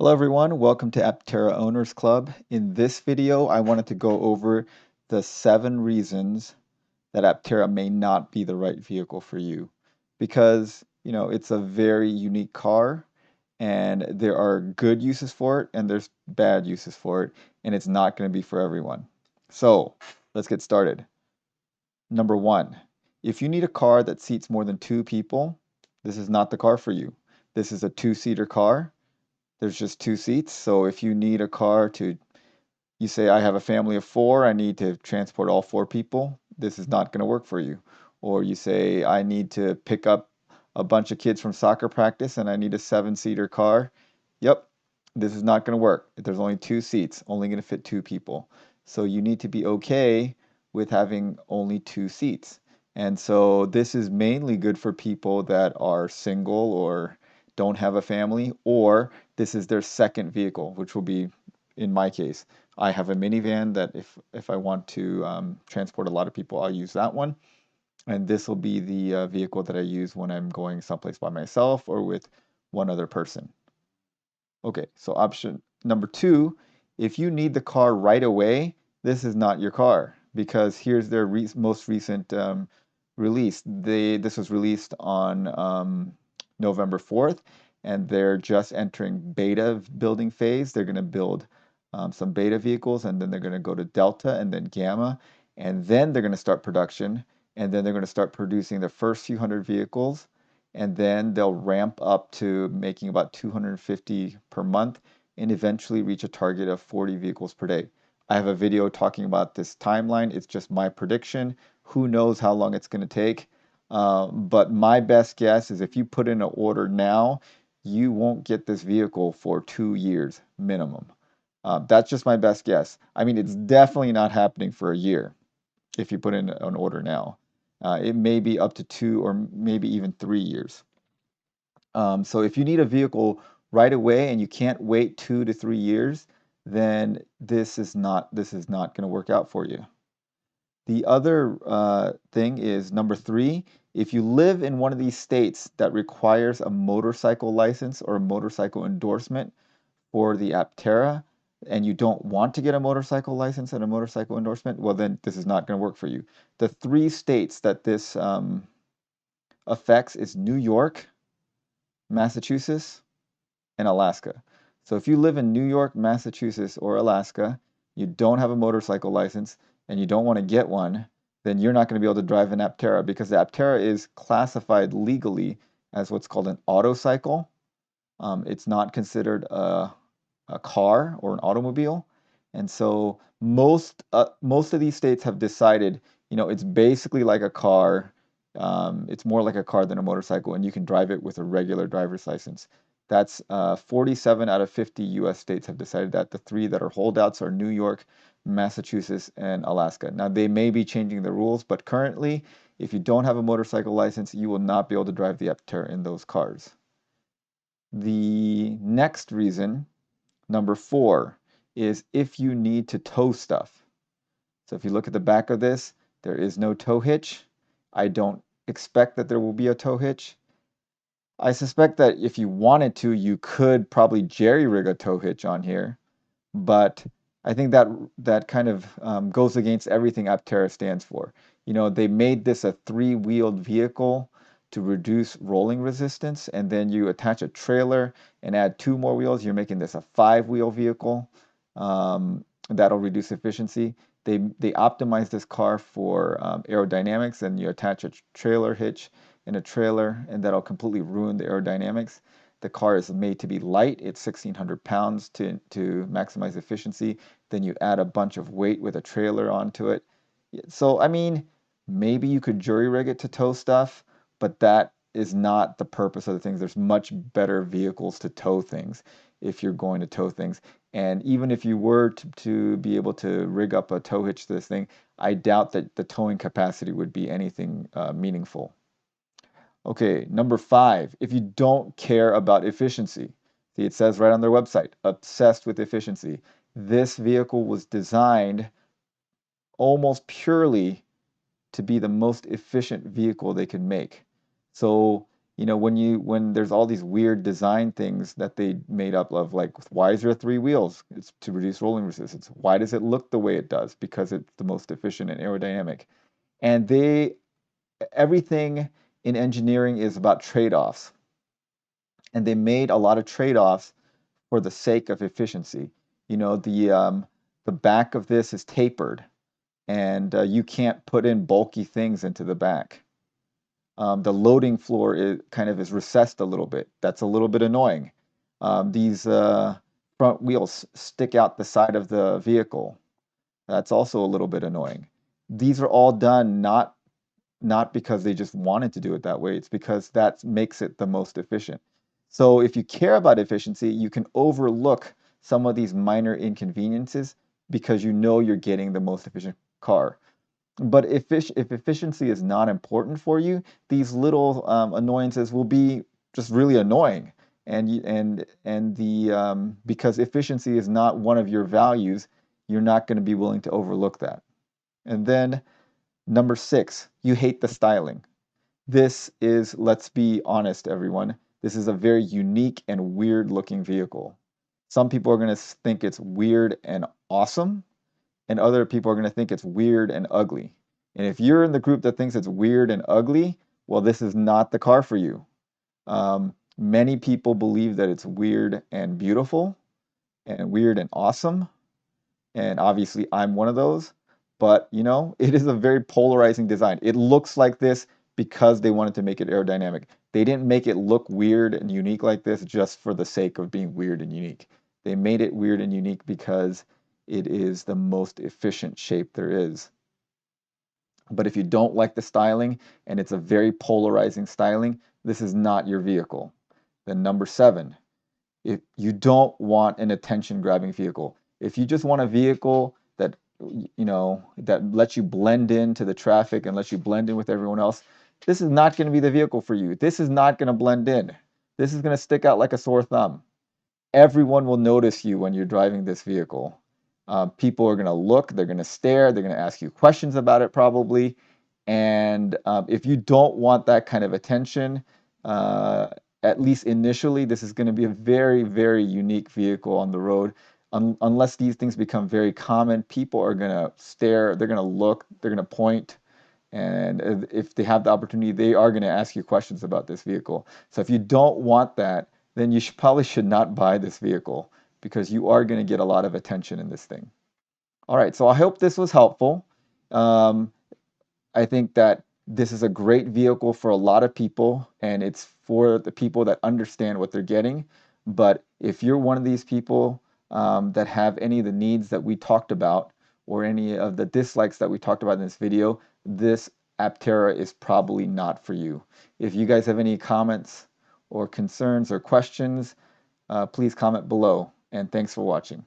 Hello everyone, welcome to Aptera Owners Club. In this video, I wanted to go over the 7 reasons that Aptera may not be the right vehicle for you. Because, it's a very unique car and there are good uses for it and there's bad uses for it, and it's not going to be for everyone. So, let's get started. Number 1, if you need a car that seats more than 2 people, this is not the car for you. This is a 2-seater car. There's just 2 seats. So if you need a car you say, I have a family of 4, I need to transport all 4 people, this is not going to work for you. Or you say, I need to pick up a bunch of kids from soccer practice and I need a 7-seater car. Yep, this is not going to work. There's only 2 seats, only going to fit 2 people. So you need to be okay with having only 2 seats. And so this is mainly good for people that are single or don't have a family, or this is their second vehicle, which will be, in my case, I have a minivan that if I want to transport a lot of people, I'll use that one. And this will be the vehicle that I use when I'm going someplace by myself or with one other person. Okay, so option number 2, if you need the car right away, this is not your car, because here's their most recent release. This was released on November 4th, and they're just entering beta building phase. They're going to build some beta vehicles, and then they're going to go to Delta and then Gamma, and then they're going to start production, and then they're going to start producing the first few hundred vehicles, and then they'll ramp up to making about 250 per month and eventually reach a target of 40 vehicles per day. I have a video talking about this timeline. It's just my prediction. Who knows how long it's going to take? But my best guess is if you put in an order now, you won't get this vehicle for 2 years minimum. That's just my best guess. I mean, it's definitely not happening for a year if you put in an order now. It may be up to 2 or maybe even 3 years. So if you need a vehicle right away and you can't wait 2 to 3 years, then this is not going to work out for you. The other thing is number 3. If you live in one of these states that requires a motorcycle license or a motorcycle endorsement for the Aptera, and you don't want to get a motorcycle license and a motorcycle endorsement, well, then this is not going to work for you. The 3 states that this affects is New York, Massachusetts, and Alaska. So if you live in New York, Massachusetts, or Alaska, you don't have a motorcycle license, and you don't want to get one, then you're not going to be able to drive an Aptera, because the Aptera is classified legally as what's called an autocycle. It's not considered a car or an automobile. And so most of these states have decided, it's basically like a car. It's more like a car than a motorcycle, and you can drive it with a regular driver's license. That's 47 out of 50 U.S. states have decided that. The 3 that are holdouts are New York, Massachusetts, and Alaska. Now, they may be changing the rules, but currently, if you don't have a motorcycle license, you will not be able to drive the Aptera in those cars. The next reason, number 4, is if you need to tow stuff. So if you look at the back of this, there is no tow hitch. I don't expect that there will be a tow hitch. I suspect that if you wanted to, you could probably jerry-rig a tow hitch on here, but I think that kind of goes against everything Aptera stands for. They made this a 3-wheeled vehicle to reduce rolling resistance, and then you attach a trailer and add 2 more wheels. You're making this a 5-wheel vehicle. That'll reduce efficiency. They optimize this car for aerodynamics, and you attach a trailer hitch and a trailer, and that'll completely ruin the aerodynamics. The car is made to be light. It's 1,600 pounds to maximize efficiency. Then you add a bunch of weight with a trailer onto it. So, I mean, maybe you could jury rig it to tow stuff, but that is not the purpose of the things. There's much better vehicles to tow things if you're going to tow things. And even if you were to be able to rig up a tow hitch to this thing, I doubt that the towing capacity would be anything meaningful. Okay, number 5, if you don't care about efficiency. See, it says right on their website, obsessed with efficiency. This vehicle was designed almost purely to be the most efficient vehicle they could make. So, when there's all these weird design things that they made up of, like, why is there three wheels? It's to reduce rolling resistance. Why does it look the way it does? Because it's the most efficient and aerodynamic. And everything in engineering is about trade-offs. And they made a lot of trade-offs for the sake of efficiency. The back of this is tapered, and you can't put in bulky things into the back. The loading floor is recessed a little bit. That's a little bit annoying. These front wheels stick out the side of the vehicle. That's also a little bit annoying. These are all done not because they just wanted to do it that way. It's because that makes it the most efficient. So if you care about efficiency, you can overlook some of these minor inconveniences because you know you're getting the most efficient car. But if efficiency is not important for you, these little annoyances will be just really annoying. Because efficiency is not one of your values, you're not going to be willing to overlook that. And then number 6, you hate the styling. This is, let's be honest, everyone, this is a very unique and weird looking vehicle. Some people are going to think it's weird and awesome, and other people are going to think it's weird and ugly. And if you're in the group that thinks it's weird and ugly, well, this is not the car for you. Many people believe that it's weird and beautiful and weird and awesome. And obviously, I'm one of those. But, it is a very polarizing design. It looks like this because they wanted to make it aerodynamic. They didn't make it look weird and unique like this just for the sake of being weird and unique. They made it weird and unique because it is the most efficient shape there is. But if you don't like the styling and it's a very polarizing styling, this is not your vehicle. Then number 7, if you don't want an attention-grabbing vehicle. If you just want a vehicle that lets you blend into the traffic and lets you blend in with everyone else, this is not going to be the vehicle for you. This is not going to blend in. This is going to stick out like a sore thumb. Everyone will notice you when you're driving this vehicle. People are going to look, they're going to stare, they're going to ask you questions about it probably. And if you don't want that kind of attention, at least initially, this is going to be a very, very unique vehicle on the road. Unless these things become very common, people are going to stare, they're going to look, they're going to point. And if they have the opportunity, they are going to ask you questions about this vehicle. So if you don't want that, then you probably should not buy this vehicle because you are going to get a lot of attention in this thing. All right, so I hope this was helpful. Um, I think that this is a great vehicle for a lot of people, and it's for the people that understand what they're getting. But if you're one of these people that have any of the needs that we talked about or any of the dislikes that we talked about in this video, this Aptera is probably not for you. If you guys have any comments or concerns or questions, please comment below, and thanks for watching.